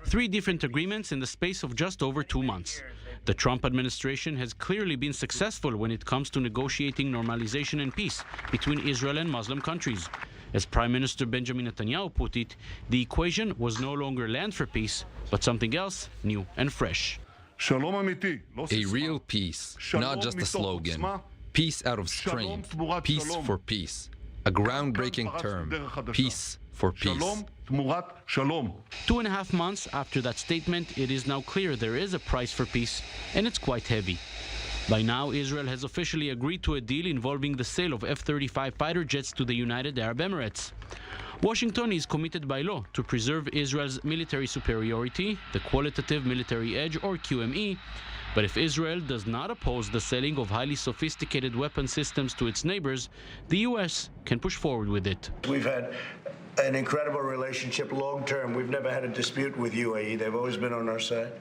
3 different agreements in the space of just over 2 months. The Trump administration has clearly been successful when it comes to negotiating normalization and peace between Israel and Muslim countries. As Prime Minister Benjamin Netanyahu put it, the equation was no longer land for peace, but something else new and fresh. A real peace, not just a slogan. Peace out of strength. Peace for peace. A groundbreaking term. Peace for peace. 2.5 months after that statement, it is now clear there is a price for peace, and it's quite heavy. By now, Israel has officially agreed to a deal involving the sale of F-35 fighter jets to the United Arab Emirates. Washington is committed by law to preserve Israel's military superiority, the qualitative military edge, or QME. But if Israel does not oppose the selling of highly sophisticated weapon systems to its neighbors, the U.S. can push forward with it. We've had an incredible relationship long term. We've never had a dispute with UAE. They've always been on our side.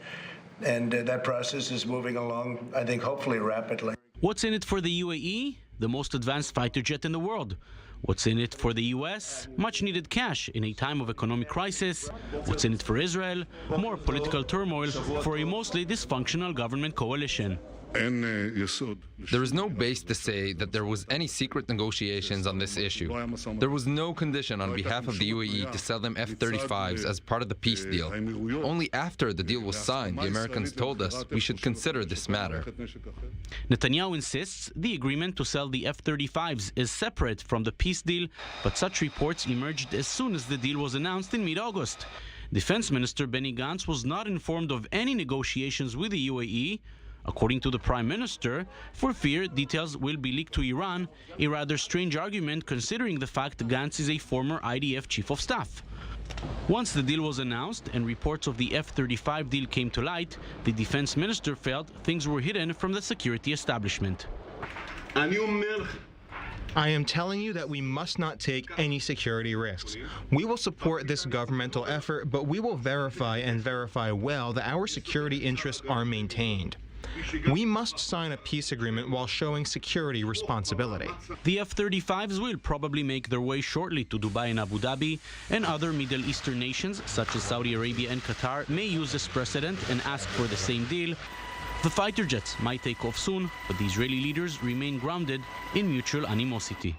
And that process is moving along, I think, hopefully rapidly. What's in it for the UAE? The most advanced fighter jet in the world. What's in it for the U.S.? Much-needed cash in a time of economic crisis. What's in it for Israel? More political turmoil for a mostly dysfunctional government coalition. There is no base to say that there was any secret negotiations on this issue. There was no condition on behalf of the UAE to sell them F-35s as part of the peace deal. Only after the deal was signed, the Americans told us we should consider this matter. Netanyahu insists the agreement to sell the F-35s is separate from the peace deal, but such reports emerged as soon as the deal was announced in mid-August. Defense Minister Benny Gantz was not informed of any negotiations with the UAE, according to the Prime Minister, for fear details will be leaked to Iran, a rather strange argument considering the fact Gantz is a former IDF Chief of Staff. Once the deal was announced and reports of the F-35 deal came to light, the Defense Minister felt things were hidden from the security establishment. I am telling you that we must not take any security risks. We will support this governmental effort, but we will verify and verify well that our security interests are maintained. We must sign a peace agreement while showing security responsibility. The F-35s will probably make their way shortly to Dubai and Abu Dhabi, and other Middle Eastern nations, such as Saudi Arabia and Qatar, may use this precedent and ask for the same deal. The fighter jets might take off soon, but the Israeli leaders remain grounded in mutual animosity.